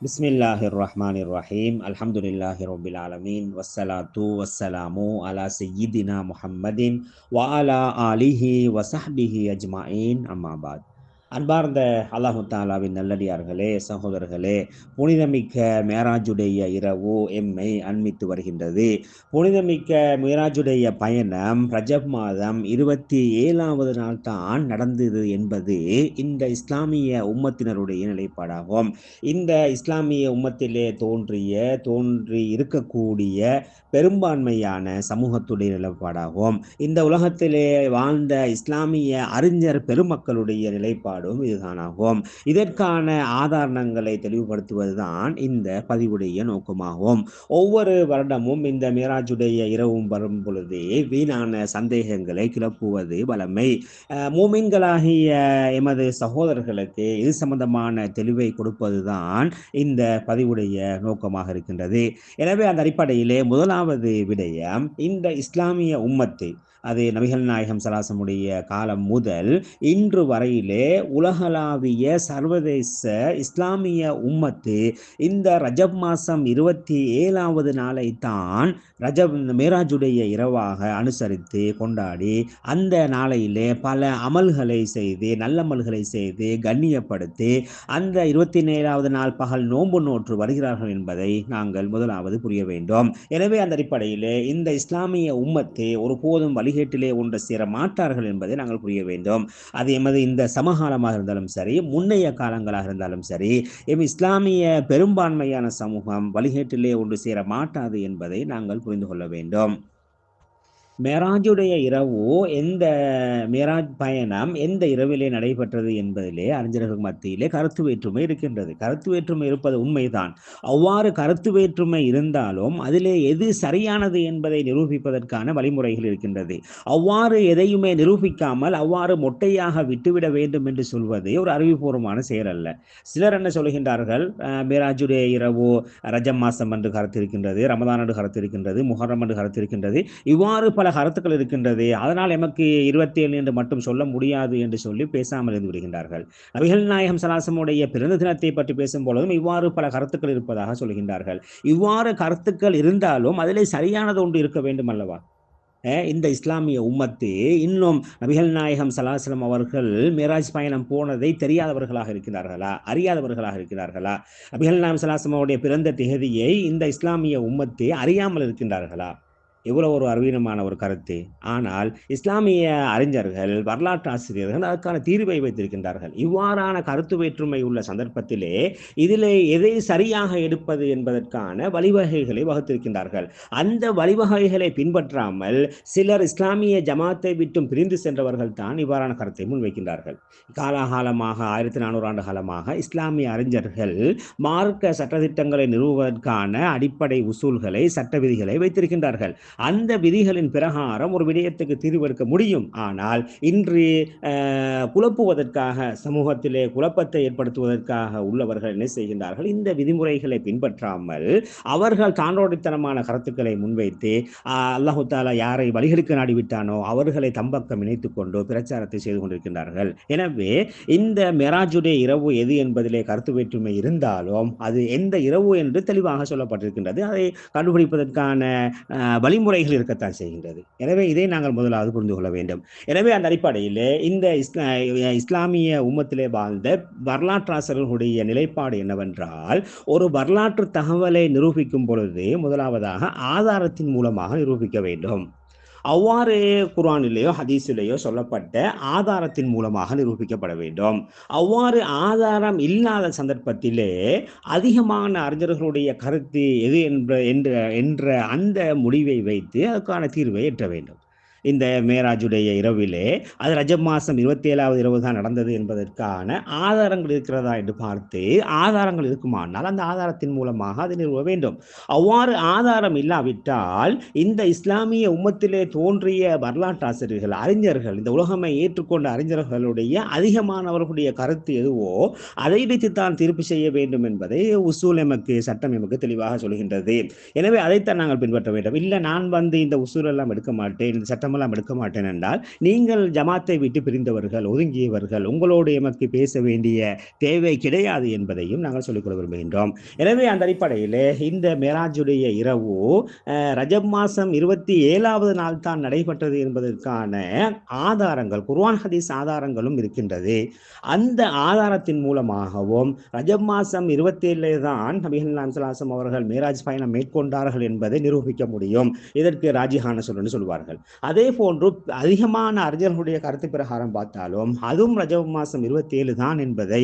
பிஸ்மில்லாஹிர்ரஹ்மானிர்ரஹீம் அல்ஹம்துலில்லாஹி ரப்பில் ஆலமீன் வஸ்ஸலாத்து வஸ்ஸலாமு அலா சய்யிதினா முஹம்மதின் வ அலா ஆலிஹி வஸஹ்பிஹி அஜ்மஈன் அம்மா பாத். அன்பார்ந்த அல்லாஹு தாலாவின் நல்லடியார்களே, சகோதரர்களே, புனிதமிக்க மேராஜுடைய இரவு எம்மை அண்மித்து வருகின்றது. புனிதமிக்க மேராஜுடைய பயணம் ரஜப் மாதம் 27வது நாள் தான் நடந்தது என்பது இந்த இஸ்லாமிய உம்மத்தினருடைய நிலைப்பாடாகும். இந்த இஸ்லாமிய உம்மத்திலே தோன்றி இருக்கக்கூடிய பெரும்பான்மையான சமூகத்துடைய நிலைப்பாடாகும். இந்த உலகத்திலே வாழ்ந்த இஸ்லாமிய அறிஞர் பெருமக்களுடைய நிலைப்பாடும் இதுதானாகும். இதற்கான ஆதாரங்களை தெளிவுபடுத்துவதுதான் இந்த பதிவுடைய நோக்கமாகும். ஒவ்வொரு வருடமும் இந்த மேராஜுடைய இரவும் வரும் பொழுதே வீணான சந்தேகங்களை கிளப்புவது வளமை. மூமின்களாகிய எமது சகோதரர்களுக்கு இது சம்பந்தமான தெளிவை கொடுப்பதுதான் இந்த பதிவுடைய நோக்கமாக இருக்கின்றது. எனவே அந்த அடிப்படையிலே முதலாவது விடயம், இந்த இஸ்லாமிய உம்மத்தை, அது நபிகள் நாயகம் ஸல்லல்லாஹு காலம் முதல் இன்று வரையிலே உலகளாவிய சர்வதேச இஸ்லாமிய உம்மத்து இந்த ரஜப் மாதம் 27வது நாளை தான் ரஜப் மேராஜுடைய இரவாக அனுசரித்து கொண்டாடி அந்த நாளையிலே பல அமல்களை செய்து நல்லமல்களை செய்து கண்ணியப்படுத்தி அந்த 27வது நாள் பகல் நோன்பு நோற்று வருகிறார்கள் என்பதை நாங்கள் முதலாவது புரிய வேண்டும். எனவே அந்த அடிப்படையிலே இந்த இஸ்லாமிய உம்மத்தை ஒருபோதும் வழிகேட்டிலே ஒன்று சேர மாட்டார்கள் என்பதை நாங்கள் புரிய வேண்டும். அது எமது இந்த சமகாலமாக இருந்தாலும் சரி, முன்னைய காலங்களாக இருந்தாலும் சரி, இஸ்லாமிய பெரும்பான்மையான சமூகம் வழிகேட்டிலே ஒன்று சேர மாட்டாது என்பதை நாங்கள் புரிந்து கொள்ள வேண்டும். மேராஜுடைய இரவு மேராஜ் பயணம் எந்த இரவிலே நடைபெற்றது என்பதிலே அறிஞர்கள் மத்தியிலே கருத்து வேற்றுமை இருக்கின்றது. கருத்து வேற்றுமை இருப்பது உண்மைதான். அவ்வாறு கருத்து வேற்றுமை இருந்தாலும் அதிலே எது சரியானது என்பதை நிரூபிப்பதற்கான வழிமுறைகள் இருக்கின்றது. அவ்வாறு எதையுமே நிரூபிக்காமல் அவ்வாறு மொட்டையாக விட்டுவிட வேண்டும் என்று சொல்வது ஒரு அறிவுபூர்வமான செயல் அல்ல. சிலர் என்ன சொல்கின்றார்கள், மேராஜுடைய இரவு ரஜம் மாசம் என்று கருத்து இருக்கின்றது, ரமதான் என்று கருத்து இருக்கின்றது, முஹர்ரம் என்று கருத்து இருக்கின்றது, இவ்வாறு பல கருத்துக்கள் இருக்கின்றது, அதனால் எமக்கு 27 என்று மட்டும் சொல்ல முடியாது என்று சொல்லி பேசாமல் இருந்து விடுகின்றார்கள். நபிகள் நாயகம் ஸல்லல்லாஹு அலைஹி பிறந்த தினத்தை பற்றி பேசும் பொழுதும் இவ்வாறு பல கருத்துக்கள் இருப்பதாக சொல்கின்றார்கள். இவ்வாறு கருத்துக்கள் இருந்தாலும் அதிலே சரியானது ஒன்று இருக்க வேண்டும் அல்லவா? இந்த இஸ்லாமிய உம்மத்து இன்னும் நபிகள் நாயகம் ஸல்லல்லாஹு அலைஹி வஸல்லம் அவர்கள் மேராஜ் பயணம் போனதை தெரியாதவர்களாக இருக்கிறார்களா, அறியாதவர்களாக இருக்கிறார்களா? நபிகள் நாயகம் ஸல்லல்லாஹு அலைஹி வஸல்லம் பிறந்த திகதியை இந்த இஸ்லாமிய உம்மத்து அறியாமல் இருக்கின்றார்களா? இவ்வளவு ஒரு அறிவீனமான ஒரு கருத்து. ஆனால் இஸ்லாமிய அறிஞர்கள், வரலாற்று ஆசிரியர்கள் அதற்கான தீர்வை வைத்திருக்கின்றார்கள். இவ்வாறான கருத்து வேற்றுமை உள்ள சந்தர்ப்பத்திலே இதிலே எதை சரியாக எடுப்பது என்பதற்கான வழிவகைகளை வகுத்திருக்கின்றார்கள். அந்த வழிவகைகளை பின்பற்றாமல் சிலர் இஸ்லாமிய ஜமாத்தை விட்டும் பிரிந்து சென்றவர்கள் தான் இவ்வாறான கருத்தை முன்வைக்கின்றார்கள். காலாகாலமாக 1400 ஆண்டு காலமாக இஸ்லாமிய அறிஞர்கள் மார்க்க சட்டத்திட்டங்களை நிறுவுவதற்கான அடிப்படை உசூல்களை, சட்ட விதிகளை வைத்திருக்கின்றார்கள். அந்த விதிகளின் பிரகாரம் ஒரு விடயத்துக்கு தீர்வெடுக்க முடியும். ஆனால் இன்று குழப்புவதற்காக, சமூகத்திலே குழப்பத்தை ஏற்படுத்துவதற்காக உள்ளவர்கள் என்ன செய்கின்றார்கள், இந்த விதிமுறைகளை பின்பற்றாமல் அவர்கள் தாண்டோடித்தனமான கருத்துக்களை முன்வைத்து அல்லாஹு தாலா யாரை வழிகெடுக்க நாடிவிட்டானோ அவர்களை தம்பக்கம் இணைத்துக் கொண்டு பிரச்சாரத்தை செய்து கொண்டிருக்கின்றார்கள். எனவே இந்த மேராஜுடைய இரவு எது என்பதிலே கருத்து வேற்றுமை இருந்தாலும் அது எந்த இரவு என்று தெளிவாக சொல்லப்பட்டிருக்கின்றது. அதை கண்டுபிடிப்பதற்கான வழிமுறைகள் இருக்கத்தான் செய்கின்றது. எனவே இதை நாங்கள் முதலாவது புரிந்து கொள்ள வேண்டும். எனவே அந்த அடிப்படையில் இந்த இஸ்லாமிய உம்மத்திலே வாழ்ந்த வரலாற்றாசிரியர்களுடைய நிலைப்பாடு என்னவென்றால், ஒரு வரலாற்று தகவலை நிரூபிக்கும் பொழுது முதலாவதாக ஆதாரத்தின் மூலமாக நிரூபிக்க வேண்டும். அவ்வாறு குர்ஆனிலேயோ ஹதீஸிலேயோ சொல்லப்பட்ட ஆதாரத்தின் மூலமாக நிரூபிக்கப்பட வேண்டும். அவ்வாறு ஆதாரம் இல்லாத சந்தர்ப்பத்திலே அதிகமான அறிஞர்களுடைய கருத்து எது என்ற அந்த முடிவை வைத்து அதுக்கான தீர்வை எட்ட வேண்டும். இந்த மேராஜுடைய இரவிலே அது ரஜப் மாதம் 27வது இரவு தான் நடந்தது என்பதற்கான ஆதாரங்கள் இருக்கிறதா என்று பார்த்து, ஆதாரங்கள் இருக்குமானால் அந்த ஆதாரத்தின் மூலமாக அதை நிறுவ வேண்டும். அவ்வாறு ஆதாரம் இல்லாவிட்டால் இந்த இஸ்லாமிய உம்மத்திலே தோன்றிய வரலாற்று ஆசிரியர்கள், அறிஞர்கள், இந்த உலகமை ஏற்றுக்கொண்ட அறிஞர்களுடைய அதிகமானவர்களுடைய கருத்து எதுவோ அதை வைத்துத்தான் தீர்ப்பு செய்ய வேண்டும் என்பதை உசூல் எமக்கு, சட்டம் எமக்கு தெளிவாக சொல்கின்றது. எனவே அதைத்தான் நாங்கள் பின்பற்ற வேண்டும். இல்லை, நான் இந்த உசூல் எல்லாம் எடுக்க மாட்டேன், இந்த சட்டம் படமெல்லாம் எடுக்க மாட்டேன் என்றால் நீங்கள் ஜமாத்தை விட்டு பிரிந்தவர்கள், ஒதுங்கியவர்கள், உங்களோடு எமக்கு பேச வேண்டிய தேவை கிடையாது என்பதையும் நாங்கள் சொல்லிக்கொள்ள விரும்புகின்றோம். எனவே அந்த அடிப்படையில் இந்த மேராஜுடைய இரவு ரஜப் மாதம் 27வது நாள் தான் நடைபெற்றது என்பதற்கான ஆதாரங்கள், குர்ஆன் ஹதீஸ் ஆதாரங்களும் இருக்கின்றது. அந்த ஆதாரத்தின் மூலமாகவும் ரஜப் மாதம் 27 தான் நபிகள் நாயகம் ஸல்லல்லாஹு அலைஹி வஸல்லம் அவர்கள் மேராஜ் பயணம் மேற்கொண்டார்கள் என்பதை நிரூபிக்க முடியும். இதற்கு ராஜிஹான சொல்லுன்னு சொல்வார்கள். அதே போன்று அதிகமான அறிஞர்களுடைய கருத்து பிரகாரம் பார்த்தாலும் அதுவும் ரஜப் மாதம் 27 தான் என்பதை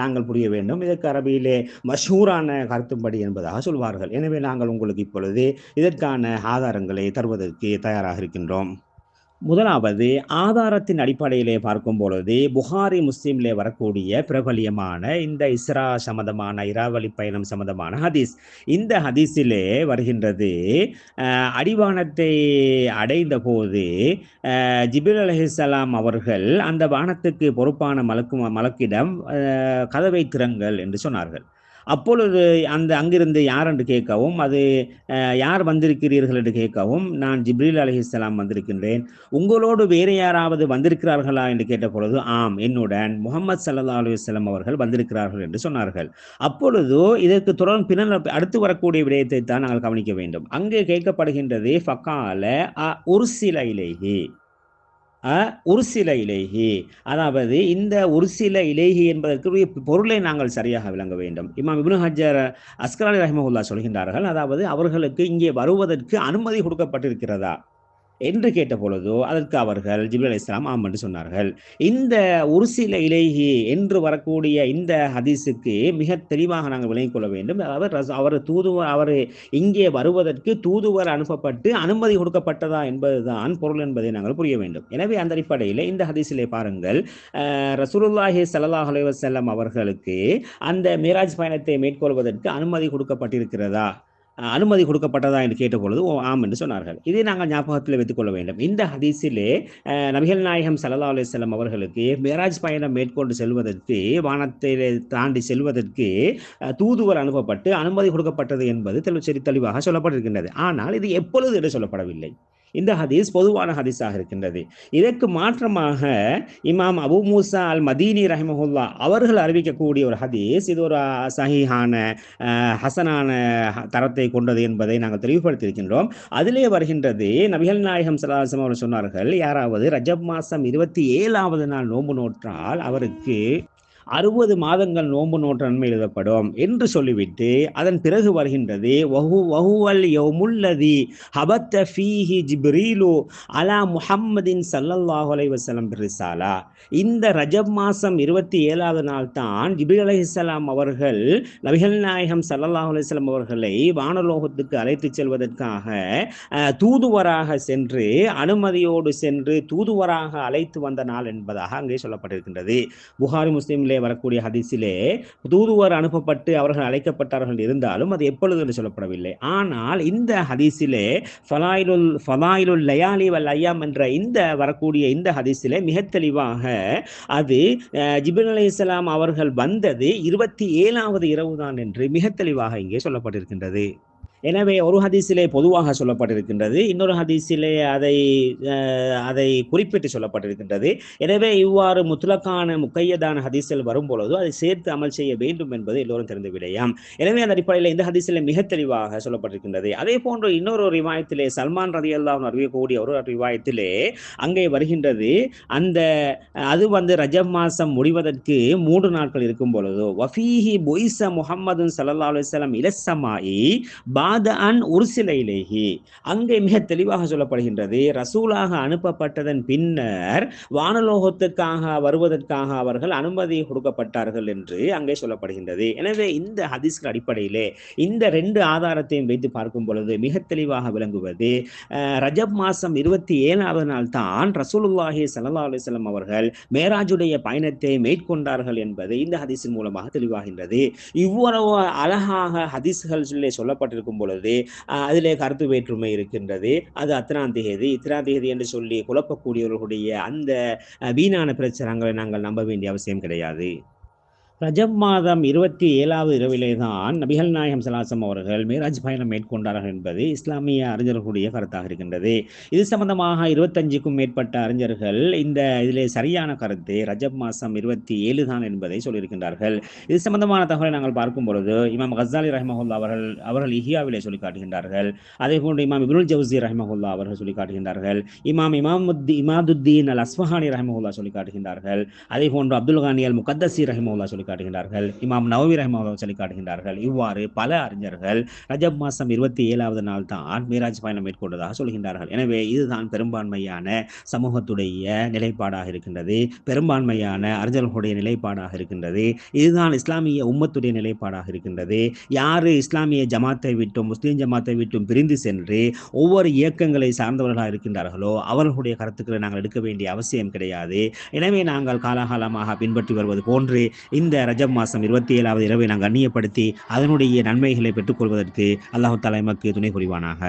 நாங்கள் புரிய வேண்டும். இதற்கு அரபியிலே மஷூரான கருத்தும்படி என்பதாக சொல்வார்கள். எனவே நாங்கள் உங்களுக்கு இப்பொழுது இதற்கான ஆதாரங்களை தருவதற்கு தயாராக இருக்கின்றோம். முதலாவது, ஆதாரத்தின் அடிப்படையிலே பார்க்கும் பொழுது புகாரி முஸ்லிம்லே வரக்கூடிய பிரபலியமான இந்த இஸ்ரா சம்பந்தமான இராவலி பயணம் சம்பந்தமான ஹதீஸ். இந்த ஹதீஸிலே வருகின்றது, அடிவானத்தை அடைந்த போது ஜிப்ரீல் அலைஹிஸ்ஸலாம் அவர்கள் அந்த வானத்துக்கு பொறுப்பான மலக்கிடம் கதவை திறங்கள் என்று சொன்னார்கள். அப்பொழுது அங்கிருந்து யார் என்று கேட்கவும், அது யார் வந்திருக்கிறீர்கள் என்று கேட்கவும், நான் ஜிப்ரீல் அலைஹிஸ்ஸலாம் வந்திருக்கின்றேன், உங்களோடு வேறு யாராவது வந்திருக்கிறார்களா என்று கேட்ட பொழுது, ஆம், என்னுடன் முஹம்மது ஸல்லல்லாஹு அலைஹி வஸல்லம் அவர்கள் வந்திருக்கிறார்கள் என்று சொன்னார்கள். அப்பொழுது இதற்கு தொடர்ந்து பின்னர் அடுத்து வரக்கூடிய விடயத்தை தான் நாங்கள் கவனிக்க வேண்டும். அங்கே கேட்கப்படுகின்றது, ஃபகால உர்சில இலைஹி, உருசில இலேஹி, அதாவது இந்த உருசில இலேஹி என்பதற்கு பொருளை நாங்கள் சரியாக விளங்க வேண்டும். இமாம் இப்னு ஹஜ்ஜர் அஸ்கலானி ரஹ்மஹுல்லாஹ் சொல்கின்றார்கள், அதாவது அவர்களுக்கு இங்கே வருவதற்கு அனுமதி கொடுக்கப்பட்டிருக்கிறதா என்று கேட்ட பொழுது அதற்கு அவர்கள் ஜிப்ரீல் அலைஹிஸ்ஸலாம் ஆம் என்று சொன்னார்கள். இந்த உருசில இலைஹி என்று வரக்கூடிய இந்த ஹதீஸுக்கு மிக தெளிவாக நாங்கள் விளங்கிக் கொள்ள வேண்டும். அவர் இங்கே வருவதற்கு தூதுவர் அனுப்பப்பட்டு அனுமதி கொடுக்கப்பட்டதா என்பதுதான் பொருள் என்பதை நாங்கள் புரிய வேண்டும். எனவே அந்த அடிப்படையில் இந்த ஹதீஸிலே பாருங்கள், ரசூலுல்லாஹி ஸல்லல்லாஹு அலைஹி வஸல்லம் அவர்களுக்கு அந்த மிராஜ் பயணத்தை மேற்கொள்வதற்கு அனுமதி கொடுக்கப்பட்டிருக்கிறதா, அனுமதி கொடுக்கப்பட்டதா என்று கேட்டபொழுது ஆம் என்று சொன்னார்கள். இதை நாங்கள் ஞாபகத்தில் வைத்துக் கொள்ள வேண்டும். இந்த ஹதீஸிலே நபிகள் நாயகம் ஸல்லல்லாஹு அலைஹி வஸல்லம் அவர்களுக்கு மேராஜ் பயணம் மேற்கொண்டு செல்வதற்கு, வானத்தை தாண்டி செல்வதற்கு தூதுவர் அனுப்பப்பட்டு அனுமதி கொடுக்கப்பட்டது என்பது தெளிவாக சொல்லப்பட்டிருக்கின்றது. ஆனால் இது எப்பொழுது என்று சொல்லப்படவில்லை. இந்த ஹதீஸ் பொதுவான ஹதீஸாக இருக்கின்றது. இதற்கு மாற்றமாக இமாம் அபு மூசா அல் மதீனி ரஹிமஹுல்லாஹ் அவர்கள் அறிவிக்கக்கூடிய ஒரு ஹதீஸ், இது ஒரு சஹீஹான ஹசனான தரத்தை கொண்டது என்பதை நாங்கள் தெளிவுபடுத்தியிருக்கின்றோம். அதிலே வருகின்றது, நபிகள் நாயகம் ஸல்லல்லாஹு அலைஹி வஸல்லம் அவர்கள் சொன்னார்கள், யாராவது ரஜப் மாதம் 27வது நாள் நோன்பு நோற்றால் அவருக்கு 60 மாதங்கள் நோன்பு நோற்ற நன்மை எழுதப்படும் என்று சொல்லிவிட்டு அதன் பிறகு வருகின்றது, வஹுவல் யௌமுல்லதி ஹபத்த ஃபீஹி ஜிப்ரீலு அலா முஹம்மதின் ஸல்லல்லாஹு அலைஹி வஸல்லம் பிர்ரிசாலா. இந்த ரஜப் மாதம் 27வது நாள் தான் ஜிப்ரீல் அலைஹிஸ்ஸலாம் அவர்கள் நபிகள் நாயகம் ஸல்லல்லாஹு அலைஹி வஸல்லம் அவர்களை வானலோகத்துக்கு அழைத்துச் செல்வதற்காக தூதுவராக சென்று, அனுமதியோடு சென்று தூதுவராக அழைத்து வந்த நாள் என்பதாக அங்கே சொல்லப்பட்டிருக்கின்றது. புகாரி முஸ்லிமிலே வரக்கூடிய ஹதீஸிலே தூதுவர் அனுப்பப்பட்டு அவர்கள் அழைக்கப்பட்டார்கள் இருந்தாலும் அது எப்பொழுது என்று சொல்லப்படவில்லை. ஆனால் இந்த ஹதீஸிலே ஃபலாயிலுல் லயாலி வல் ஐயாம் என்ற இந்த வரக்கூடிய இந்த ஹதீஸிலே மிக தெளிவாக அது ஜிப்ரீல் அலைஹிஸ்ஸலாம் அவர்கள் வந்தது 27வது இரவு தான் என்று மிக தெளிவாக இங்கே சொல்லப்பட்டிருக்கின்றது. எனவே ஒரு ஹதீஸிலே பொதுவாக சொல்லப்பட்டிருக்கின்றது, இன்னொரு ஹதீஸிலே அதை குறிப்பிட்டு சொல்லப்பட்டிருக்கின்றது. எனவே இவ்வாறு முத்லக்கான முக்கையதான ஹதீஸில் வரும்பொழுது அதை சேர்த்து அமல் செய்ய வேண்டும் என்பது எல்லோரும் தெரிந்த விடயம். எனவே அந்த அடிப்படையில் இந்த ஹதீஸிலே மிக தெளிவாக சொல்லப்பட்டிருக்கின்றது. அதே போன்று இன்னொரு ரிவாயத்திலே சல்மான் ரலியல்லாஹு அன்ஹு அறிவிக்கக்கூடிய ஒரு ரிவாயத்திலே அங்கே வருகின்றது, அது ரஜப் மாதம் முடிவதற்கு 3 நாட்கள் இருக்கும் பொழுது வஃபீஹி புஇஸ முஹம்மதுன் ஸல்லல்லாஹு அலைஹி வஸல்லம் இலஸ்ஸமாஇ உருசில இலைஹி, அங்கே மிக தெளிவாக சொல்லப்படுகின்றது, ரசூலாக அனுப்பப்பட்டதன் பின்னர் வானலோகத்திற்காக வருவதற்காக அவர்கள் அனுமதி கொடுக்கப்பட்டார்கள் என்று அங்கே சொல்லப்படுகின்றது. எனவே இந்த ஹதீஸ்கள் அடிப்படையிலே இந்த 2 ஆதாரத்தையும் வைத்து பார்க்கும் பொழுது மிக தெளிவாக விளங்குவது, ரஜப் மாதம் 27வது நாள் தான் ரசூலுல்லாஹி ஸல்லல்லாஹு அலைஹி வஸல்லம் அவர்கள் மேராஜுடைய பயணத்தை மேற்கொண்டார்கள் என்பது இந்த ஹதீஸின் மூலமாக தெளிவாகின்றது. இவ்வளவு அழகாக ஹதீஸ்கள் சொல்லப்பட்டிருக்கும் பொழுது அதிலே கருத்து வேற்றுமை இருக்கின்றது. அது அத்தனாம் தேதி இத்தனாம் தேதி என்று சொல்லி குழப்பக்கூடியவர்களுடைய அந்த வீணான பிரச்சாரங்களை நாங்கள் நம்ப வேண்டிய அவசியம் கிடையாது. ரஜப் மாதம் 27வது இரவிலே தான் நபிகள் நாயகம் ஸல்லல்லாஹு அவர்கள் மேராஜ் பயணம் மேற்கொண்டார்கள் என்பது இஸ்லாமிய அறிஞர்களுடைய கருத்தாக இருக்கின்றது. இது சம்பந்தமாக 25க்கும் மேற்பட்ட அறிஞர்கள் இந்த இதிலே சரியான கருத்து ரஜப் மாதம் 27 தான் என்பதை சொல்லியிருக்கின்றார்கள். இது சம்பந்தமான தகவலை நாங்கள் பார்க்கும் பொழுது இமாம் கஸ்ஸாலி ரஹ்மஹுல்லா அவர்கள் இஹ்யாவிலே சொல்லி காட்டுகின்றார்கள். அதே போன்று இமாம் இப்னுல் ஜவுசி ரஹ்மஹுல்லா அவர்கள் சொல்லி காட்டுகின்றார்கள். இமாதுத்தீன் அல் அஸ்ஃபஹானி ரஹ்மஹுல்லா சொல்லி காட்டுகின்றார்கள். அதே போன்று அப்துல் கானி அல் முகத்தசி ரஹ்மஹுல்லா சொல்லி காட்டுகின்றார்கள். இமாம் நவவி ரஹ்மஹுல்லா சொல்லி காட்டுகின்றார்கள். இவ்வாறு பல அறிஞர்கள் ரஜப் மாதம் 27வது நாள் தான் மீராஜ் பயணம் மேற்கொண்டதாக சொல்கின்றார்கள். எனவே இதுதான் பெரும்பான்மையான சமூகத்துடைய நிலைப்பாடாக இருக்கின்றது, பெரும்பான்மையான அறிஞர்களுடைய நிலைப்பாடாக இருக்கின்றது. இதுதான் இஸ்லாமிய உம்மத்துடைய நிலைப்பாடாக இருக்கின்றது. யாரு இஸ்லாமிய ஜமாத்தை விட்டும் முஸ்லீம் ஜமாத்தை விட்டும் பிரிந்து சென்று ஒவ்வொரு இயக்கங்களை சார்ந்தவர்களாக இருக்கின்றார்களோ அவர்களுடைய கருத்துக்களை நாங்கள் எடுக்க வேண்டிய அவசியம் கிடையாது. எனவே நாங்கள் காலாகாலமாக பின்பற்றி வருவது போன்று இந்த ரஜப் மாதம் 27வது இரவை நாங்கள் கண்ணியப்படுத்தி அதனுடைய நன்மைகளை பெற்றுக்கொள்வதற்கு அல்லாஹ் தஆலா எமக்கு துணை புரிவானாக.